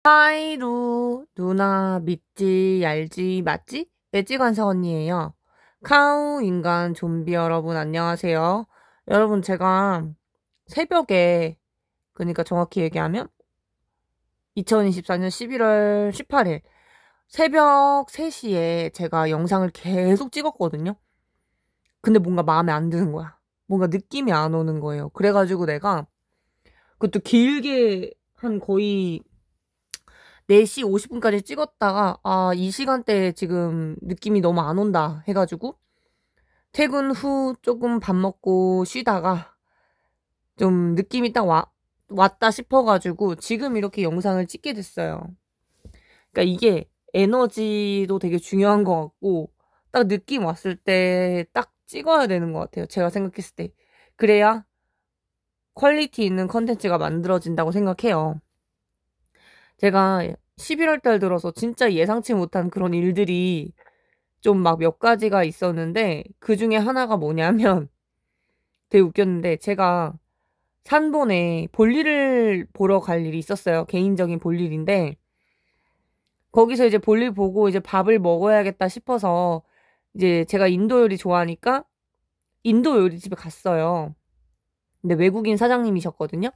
하이루 누나 믿지 얄지 맞지? 애지간사 언니예요. 카우 인간 좀비 여러분 안녕하세요. 여러분 제가 새벽에 그러니까 정확히 얘기하면 2024년 11월 18일 새벽 3시에 제가 영상을 계속 찍었거든요. 근데 뭔가 마음에 안 드는 거야. 뭔가 느낌이 안 오는 거예요. 그래가지고 내가 그것도 길게 한 거의 4시 50분까지 찍었다가 이 시간대에 지금 느낌이 너무 안 온다 해가지고 퇴근 후 조금 밥 먹고 쉬다가 좀 느낌이 딱 왔다 싶어가지고 지금 이렇게 영상을 찍게 됐어요. 그러니까 이게 에너지도 되게 중요한 것 같고 딱 느낌 왔을 때 딱 찍어야 되는 것 같아요. 제가 생각했을 때. 그래야 퀄리티 있는 컨텐츠가 만들어진다고 생각해요. 제가 11월 달 들어서 진짜 예상치 못한 그런 일들이 좀 막 몇 가지가 있었는데 그 중에 하나가 뭐냐면 되게 웃겼는데 제가 산본에 볼일을 보러 갈 일이 있었어요. 개인적인 볼일인데 거기서 이제 볼일 보고 이제 밥을 먹어야겠다 싶어서 이제 제가 인도 요리 좋아하니까 인도 요리집에 갔어요. 근데 외국인 사장님이셨거든요.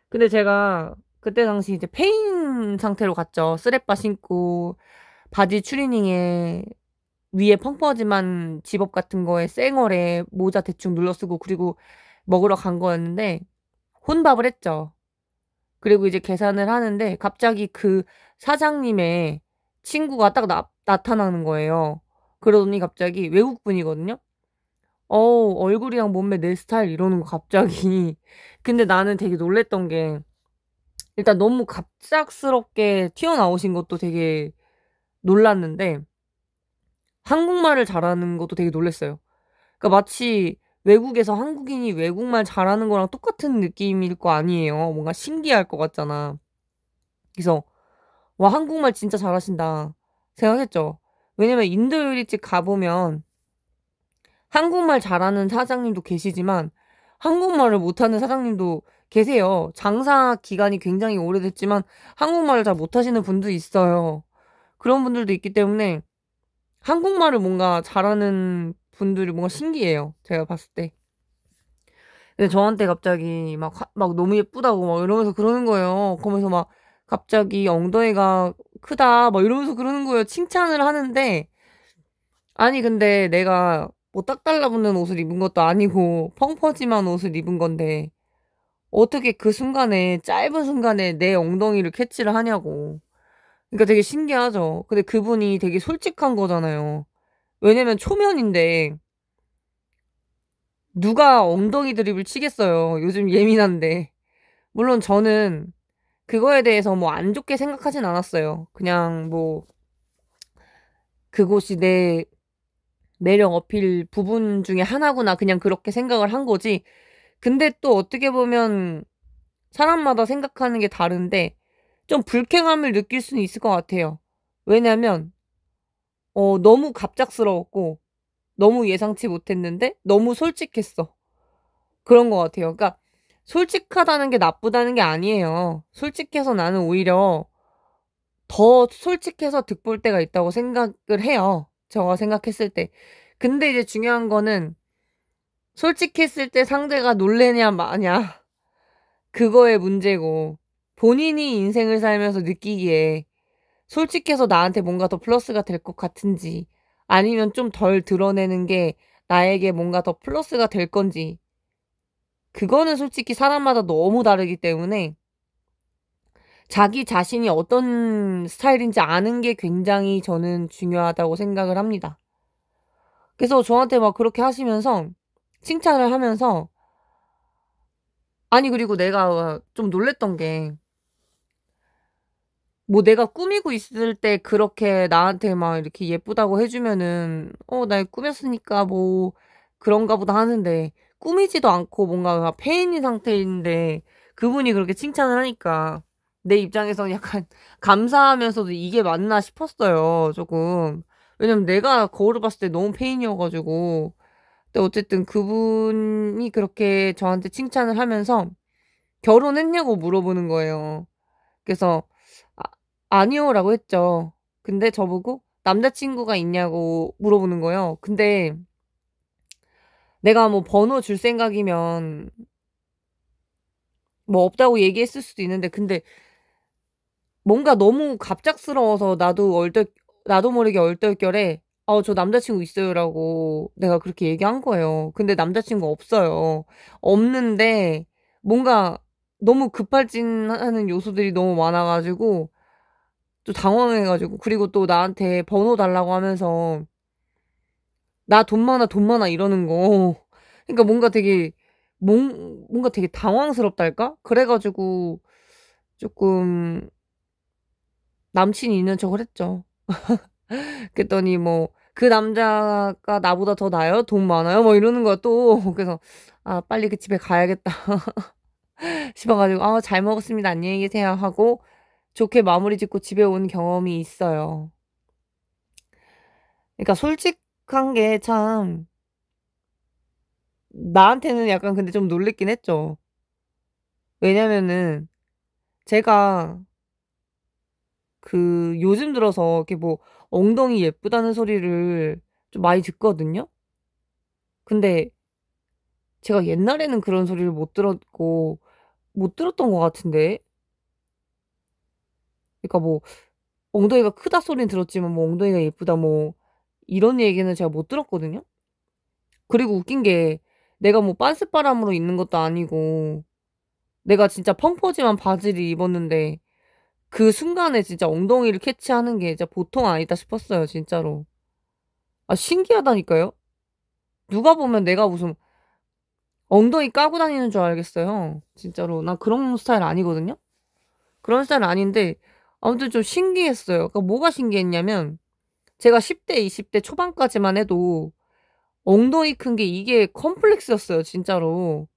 근데 제가 그때 당시 이제 페인 상태로 갔죠. 쓰레빠 신고 바지 추리닝에 위에 펑퍼짐한 집업 같은 거에 쌩얼에 모자 대충 눌러쓰고 그리고 먹으러 간 거였는데 혼밥을 했죠. 그리고 이제 계산을 하는데 갑자기 그 사장님의 친구가 딱 나타나는 거예요. 그러더니 갑자기 외국분이거든요. 얼굴이랑 몸매 내 스타일 이러는 거 갑자기. 근데 나는 되게 놀랬던 게 일단 너무 갑작스럽게 튀어나오신 것도 되게 놀랐는데 한국말을 잘하는 것도 되게 놀랐어요. 그러니까 마치 외국에서 한국인이 외국말 잘하는 거랑 똑같은 느낌일 거 아니에요. 뭔가 신기할 것 같잖아. 그래서 와 한국말 진짜 잘하신다 생각했죠. 왜냐면 인도 요리집 가보면 한국말 잘하는 사장님도 계시지만 한국말을 못하는 사장님도 계세요. 장사 기간이 굉장히 오래됐지만 한국말을 잘 못하시는 분도 있어요. 그런 분들도 있기 때문에 한국말을 뭔가 잘하는 분들이 뭔가 신기해요. 제가 봤을 때. 근데 저한테 갑자기 막 너무 예쁘다고 막 이러면서 그러는 거예요. 그러면서 막 갑자기 엉덩이가 크다 막 이러면서 그러는 거예요. 칭찬을 하는데 아니 근데 내가 뭐 딱 달라붙는 옷을 입은 것도 아니고 펑퍼짐한 옷을 입은 건데 어떻게 그 순간에 짧은 순간에 내 엉덩이를 캐치를 하냐고. 그러니까 되게 신기하죠. 근데 그분이 되게 솔직한 거잖아요. 왜냐면 초면인데 누가 엉덩이 드립을 치겠어요. 요즘 예민한데. 물론 저는 그거에 대해서 뭐 안 좋게 생각하진 않았어요. 그냥 뭐 그곳이 내 매력 어필 부분 중에 하나구나 그냥 그렇게 생각을 한 거지. 근데 또 어떻게 보면 사람마다 생각하는 게 다른데 좀 불쾌감을 느낄 수는 있을 것 같아요. 왜냐면 너무 갑작스러웠고 너무 예상치 못했는데 너무 솔직했어. 그런 것 같아요. 그러니까 솔직하다는 게 나쁘다는 게 아니에요. 솔직해서 나는 오히려 더 솔직해서 득볼 때가 있다고 생각을 해요. 제가 생각했을 때. 근데 이제 중요한 거는 솔직했을 때 상대가 놀래냐 마냐 그거의 문제고 본인이 인생을 살면서 느끼기에 솔직해서 나한테 뭔가 더 플러스가 될 것 같은지 아니면 좀 덜 드러내는 게 나에게 뭔가 더 플러스가 될 건지 그거는 솔직히 사람마다 너무 다르기 때문에 자기 자신이 어떤 스타일인지 아는 게 굉장히 저는 중요하다고 생각을 합니다. 그래서 저한테 막 그렇게 하시면서 칭찬을 하면서 아니 그리고 내가 좀 놀랬던 게 뭐 내가 꾸미고 있을 때 그렇게 나한테 막 이렇게 예쁘다고 해주면은 나 꾸몄으니까 뭐 그런가 보다 하는데 꾸미지도 않고 뭔가 페인인 상태인데 그분이 그렇게 칭찬을 하니까 내 입장에서는 약간 감사하면서도 이게 맞나 싶었어요 조금. 왜냐면 내가 거울을 봤을 때 너무 페인이어가지고. 근데 어쨌든 그분이 그렇게 저한테 칭찬을 하면서 결혼했냐고 물어보는 거예요. 그래서 아, 아니요라고 했죠. 근데 저보고 남자친구가 있냐고 물어보는 거예요. 근데 내가 뭐 번호 줄 생각이면 뭐 없다고 얘기했을 수도 있는데, 근데 뭔가 너무 갑작스러워서 나도 모르게 얼떨결에 저 남자친구 있어요라고 내가 그렇게 얘기한 거예요. 근데 남자친구 없어요. 없는데 뭔가 너무 급발진하는 요소들이 너무 많아가지고 또 당황해가지고, 그리고 또 나한테 번호 달라고 하면서 나 돈 많아 돈 많아 이러는 거. 그러니까 뭔가 되게 당황스럽달까? 그래가지고 조금 남친이 있는 척을 했죠. 그랬더니 뭐 그 남자가 나보다 더 나아요? 돈 많아요? 뭐 이러는 거야 또. 그래서 빨리 그 집에 가야겠다 싶어가지고 잘 먹었습니다 안녕히 계세요 하고 좋게 마무리 짓고 집에 온 경험이 있어요. 그러니까 솔직한 게 참 나한테는 약간 근데 좀 놀랬긴 했죠. 왜냐면은 제가 그 요즘 들어서 이렇게 뭐 엉덩이 예쁘다는 소리를 좀 많이 듣거든요. 근데 제가 옛날에는 그런 소리를 못 들었던 것 같은데. 그러니까 뭐 엉덩이가 크다 소리는 들었지만 뭐 엉덩이가 예쁘다 뭐 이런 얘기는 제가 못 들었거든요. 그리고 웃긴 게 내가 뭐 빤스바람으로 있는 것도 아니고 내가 진짜 펑퍼짐한 바지를 입었는데 그 순간에 진짜 엉덩이를 캐치하는 게 진짜 보통 아니다 싶었어요, 진짜로. 신기하다니까요? 누가 보면 내가 무슨 엉덩이 까고 다니는 줄 알겠어요. 진짜로. 나 그런 스타일 아니거든요? 그런 스타일 아닌데, 아무튼 좀 신기했어요. 그러니까 뭐가 신기했냐면, 제가 10대, 20대 초반까지만 해도 엉덩이 큰 게 이게 컴플렉스였어요, 진짜로.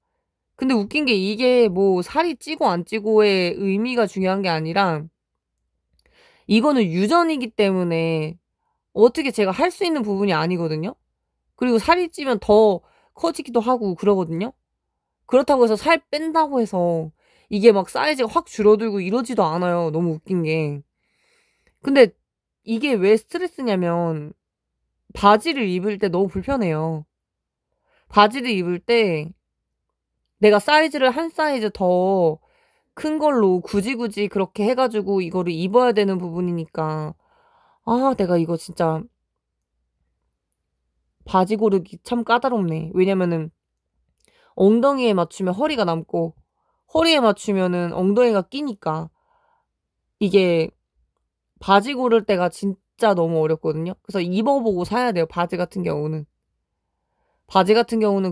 근데 웃긴 게 이게 뭐 살이 찌고 안 찌고의 의미가 중요한 게 아니라, 이거는 유전이기 때문에 어떻게 제가 할 수 있는 부분이 아니거든요? 그리고 살이 찌면 더 커지기도 하고 그러거든요? 그렇다고 해서 살 뺀다고 해서 이게 막 사이즈가 확 줄어들고 이러지도 않아요. 너무 웃긴 게. 근데 이게 왜 스트레스냐면 바지를 입을 때 너무 불편해요. 바지를 입을 때 내가 사이즈를 한 사이즈 더 큰 걸로 굳이 그렇게 해가지고 이거를 입어야 되는 부분이니까 내가 이거 진짜 바지 고르기 참 까다롭네. 왜냐면은 엉덩이에 맞추면 허리가 남고 허리에 맞추면은 엉덩이가 끼니까 이게 바지 고를 때가 진짜 너무 어렵거든요. 그래서 입어보고 사야 돼요. 바지 같은 경우는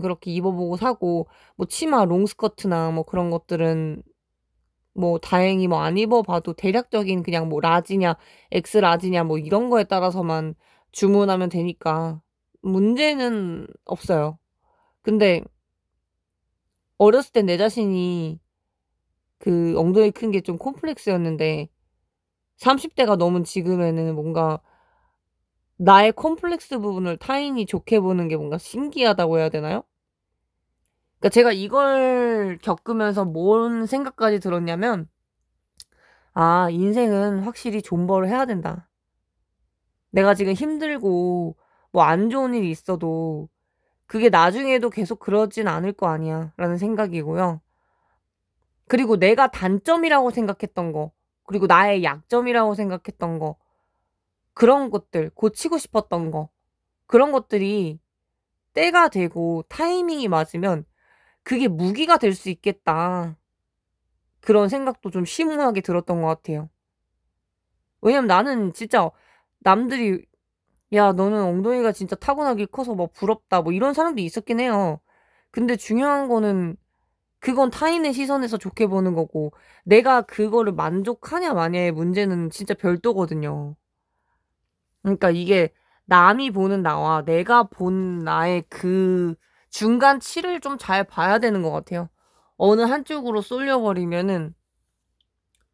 그렇게 입어보고 사고, 뭐 치마, 롱스커트나 뭐 그런 것들은 뭐 다행히 뭐 안 입어봐도 대략적인 그냥 뭐 라지냐, 엑스라지냐 뭐 이런 거에 따라서만 주문하면 되니까 문제는 없어요. 근데 어렸을 때 내 자신이 그 엉덩이 큰 게 좀 콤플렉스였는데 30대가 넘은 지금에는 뭔가 나의 콤플렉스 부분을 타인이 좋게 보는 게 뭔가 신기하다고 해야 되나요? 그러니까 제가 이걸 겪으면서 뭔 생각까지 들었냐면, 인생은 확실히 존버를 해야 된다. 내가 지금 힘들고 뭐 안 좋은 일이 있어도 그게 나중에도 계속 그러진 않을 거 아니야 라는 생각이고요. 그리고 내가 단점이라고 생각했던 거, 그리고 나의 약점이라고 생각했던 거, 그런 것들, 고치고 싶었던 거, 그런 것들이 때가 되고 타이밍이 맞으면 그게 무기가 될 수 있겠다. 그런 생각도 좀 심오하게 들었던 것 같아요. 왜냐면 나는 진짜 남들이 야, 너는 엉덩이가 진짜 타고나길 커서 뭐 부럽다 뭐 이런 사람도 있었긴 해요. 근데 중요한 거는 그건 타인의 시선에서 좋게 보는 거고 내가 그거를 만족하냐 마냐의 문제는 진짜 별도거든요. 그러니까 이게 남이 보는 나와 내가 본 나의 그 중간치를 좀 잘 봐야 되는 것 같아요. 어느 한쪽으로 쏠려버리면은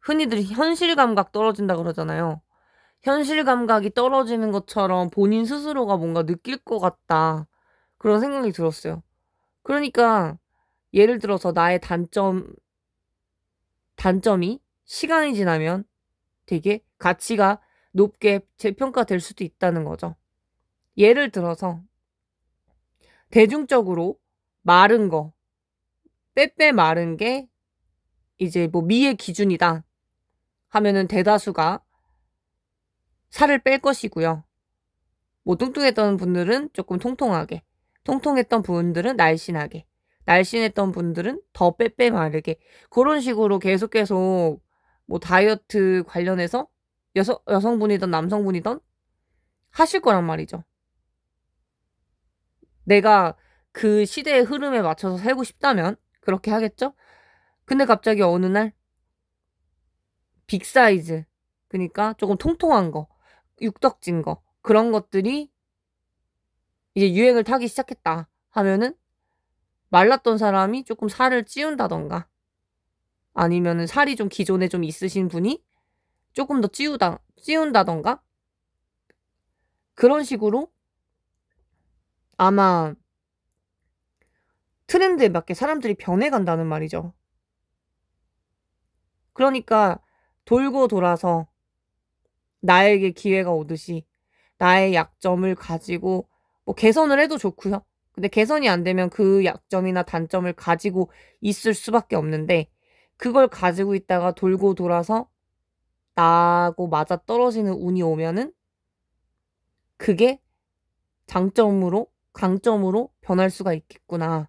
흔히들 현실 감각 떨어진다 그러잖아요. 현실 감각이 떨어지는 것처럼 본인 스스로가 뭔가 느낄 것 같다. 그런 생각이 들었어요. 그러니까 예를 들어서 나의 단점이 시간이 지나면 되게 가치가 높게 재평가될 수도 있다는 거죠. 예를 들어서 대중적으로 마른 거, 빼빼 마른 게 이제 뭐 미의 기준이다 하면은 대다수가 살을 뺄 것이고요. 뭐 뚱뚱했던 분들은 조금 통통하게, 통통했던 분들은 날씬하게, 날씬했던 분들은 더 빼빼 마르게, 그런 식으로 계속 뭐 다이어트 관련해서 여성분이든 남성분이든 하실 거란 말이죠. 내가 그 시대의 흐름에 맞춰서 살고 싶다면 그렇게 하겠죠? 근데 갑자기 어느 날 빅사이즈, 그러니까 조금 통통한 거, 육덕진 거, 그런 것들이 이제 유행을 타기 시작했다 하면은 말랐던 사람이 조금 살을 찌운다던가 아니면은 살이 좀 기존에 좀 있으신 분이 조금 더 찌운다던가 그런 식으로 아마 트렌드에 맞게 사람들이 변해간다는 말이죠. 그러니까 돌고 돌아서 나에게 기회가 오듯이 나의 약점을 가지고 뭐 개선을 해도 좋고요. 근데 개선이 안 되면 그 약점이나 단점을 가지고 있을 수밖에 없는데 그걸 가지고 있다가 돌고 돌아서 나하고 맞아 떨어지는 운이 오면은 그게 장점으로 강점으로 변할 수가 있겠구나.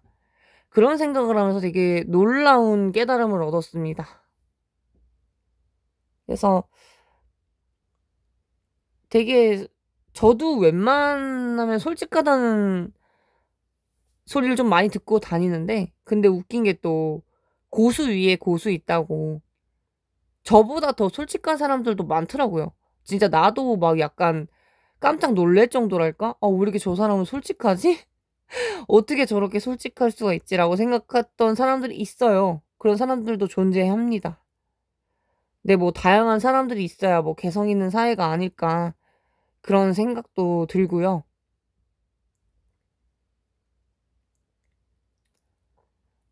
그런 생각을 하면서 되게 놀라운 깨달음을 얻었습니다. 그래서 되게 저도 웬만하면 솔직하다는 소리를 좀 많이 듣고 다니는데 근데 웃긴 게 또 고수 위에 고수 있다고 저보다 더 솔직한 사람들도 많더라고요. 진짜 나도 막 약간 깜짝 놀랄 정도랄까? 왜 이렇게 저 사람은 솔직하지? 어떻게 저렇게 솔직할 수가 있지라고 생각했던 사람들이 있어요. 그런 사람들도 존재합니다. 근데 뭐 다양한 사람들이 있어야 뭐 개성 있는 사회가 아닐까 그런 생각도 들고요.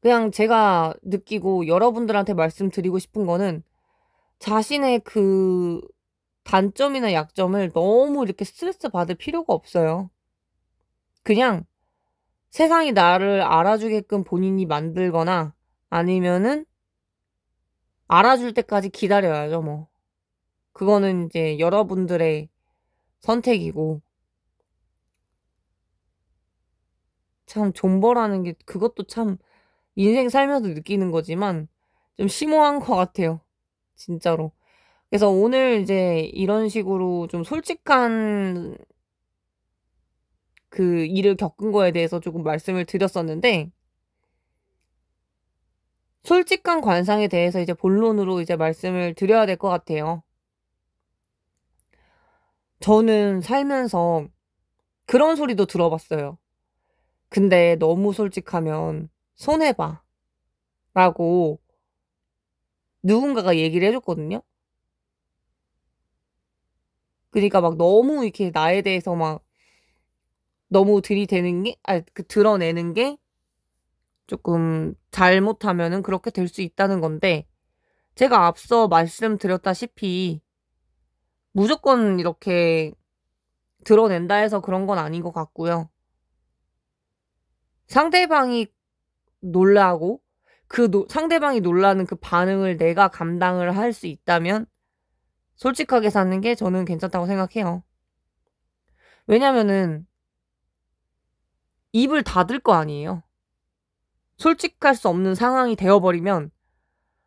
그냥 제가 느끼고 여러분들한테 말씀드리고 싶은 거는 자신의 그 단점이나 약점을 너무 이렇게 스트레스 받을 필요가 없어요. 그냥 세상이 나를 알아주게끔 본인이 만들거나 아니면은 알아줄 때까지 기다려야죠, 뭐. 그거는 이제 여러분들의 선택이고. 참, 존버라는 게 그것도 참 인생 살면서 느끼는 거지만 좀 심오한 것 같아요. 진짜로. 그래서 오늘 이제 이런 식으로 좀 솔직한 그 일을 겪은 거에 대해서 조금 말씀을 드렸었는데, 솔직한 관상에 대해서 이제 본론으로 이제 말씀을 드려야 될 것 같아요. 저는 살면서 그런 소리도 들어봤어요. 근데 너무 솔직하면 손해봐. 라고 누군가가 얘기를 해줬거든요. 그러니까 막 너무 이렇게 나에 대해서 막 너무 드러내는 게 조금 잘못하면은 그렇게 될 수 있다는 건데, 제가 앞서 말씀드렸다시피 무조건 이렇게 드러낸다 해서 그런 건 아닌 것 같고요. 상대방이 놀라고 상대방이 놀라는 그 반응을 내가 감당을 할 수 있다면 솔직하게 사는 게 저는 괜찮다고 생각해요. 왜냐면은 입을 닫을 거 아니에요. 솔직할 수 없는 상황이 되어버리면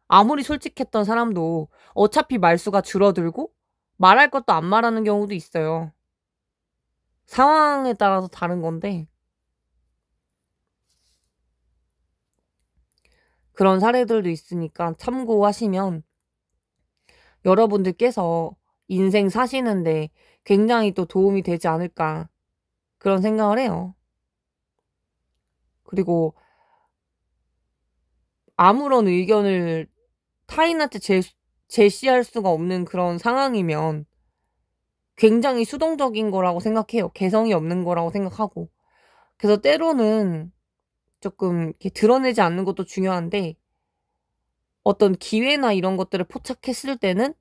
아무리 솔직했던 사람도 어차피 말수가 줄어들고 말할 것도 안 말하는 경우도 있어요. 상황에 따라서 다른 건데 그런 사례들도 있으니까 참고하시면 여러분들께서 인생 사시는데 굉장히 또 도움이 되지 않을까 그런 생각을 해요. 그리고 아무런 의견을 타인한테 제시할 수가 없는 그런 상황이면 굉장히 수동적인 거라고 생각해요. 개성이 없는 거라고 생각하고. 그래서 때로는 조금 이렇게 드러내지 않는 것도 중요한데 어떤 기회나 이런 것들을 포착했을 때는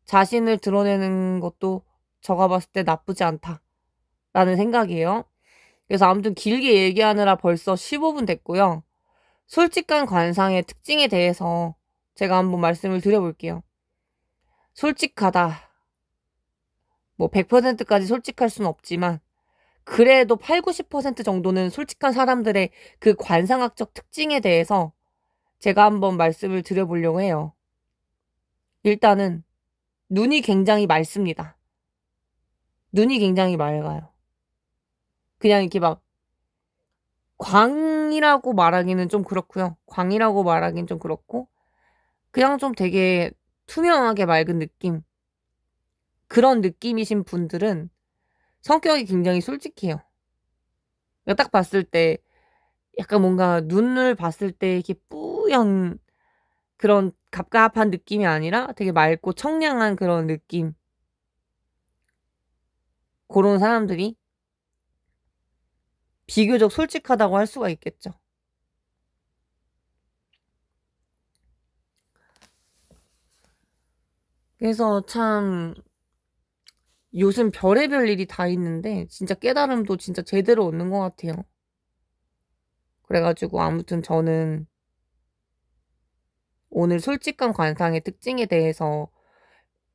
자신을 드러내는 것도 제가 봤을 때 나쁘지 않다라는 생각이에요. 그래서 아무튼 길게 얘기하느라 벌써 15분 됐고요. 솔직한 관상의 특징에 대해서 제가 한번 말씀을 드려볼게요. 솔직하다. 뭐 100%까지 솔직할 수는 없지만 그래도 8, 90% 정도는 솔직한 사람들의 그 관상학적 특징에 대해서 제가 한번 말씀을 드려보려고 해요. 일단은 눈이 굉장히 맑습니다. 눈이 굉장히 맑아요. 그냥 이렇게 막 광이라고 말하기는 좀 그렇고요. 광이라고 말하기는 좀 그렇고 그냥 좀 되게 투명하게 맑은 느낌. 그런 느낌이신 분들은 성격이 굉장히 솔직해요. 딱 봤을 때 약간 뭔가 눈을 봤을 때 이렇게 뿌연 그런 갑갑한 느낌이 아니라 되게 맑고 청량한 그런 느낌. 그런 사람들이 비교적 솔직하다고 할 수가 있겠죠. 그래서 참 요즘 별의별 일이 다 있는데 진짜 깨달음도 진짜 제대로 얻는 것 같아요. 그래가지고 아무튼 저는 오늘 솔직한 관상의 특징에 대해서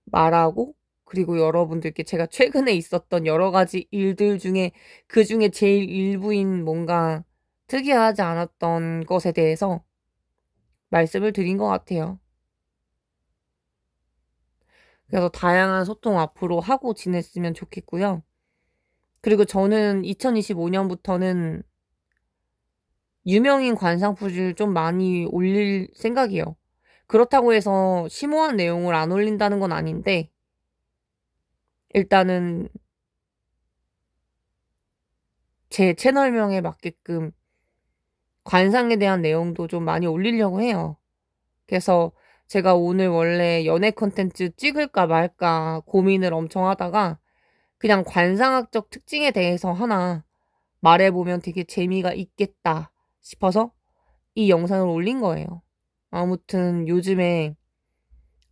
말하고 그리고 여러분들께 제가 최근에 있었던 여러 가지 일들 중에 그 중에 제일 일부인 뭔가 특이하지 않았던 것에 대해서 말씀을 드린 것 같아요. 그래서 다양한 소통 앞으로 하고 지냈으면 좋겠고요. 그리고 저는 2025년부터는 유명인 관상풀이를 좀 많이 올릴 생각이에요. 그렇다고 해서 심오한 내용을 안 올린다는 건 아닌데 일단은 제 채널명에 맞게끔 관상에 대한 내용도 좀 많이 올리려고 해요. 그래서 제가 오늘 원래 연애 콘텐츠 찍을까 말까 고민을 엄청 하다가 그냥 관상학적 특징에 대해서 하나 말해보면 되게 재미가 있겠다 싶어서 이 영상을 올린 거예요. 아무튼 요즘에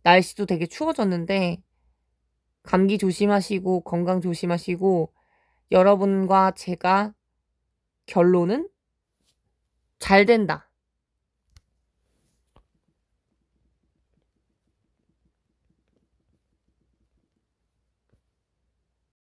날씨도 되게 추워졌는데 감기 조심하시고 건강 조심하시고 여러분과 제가 결론은 잘 된다.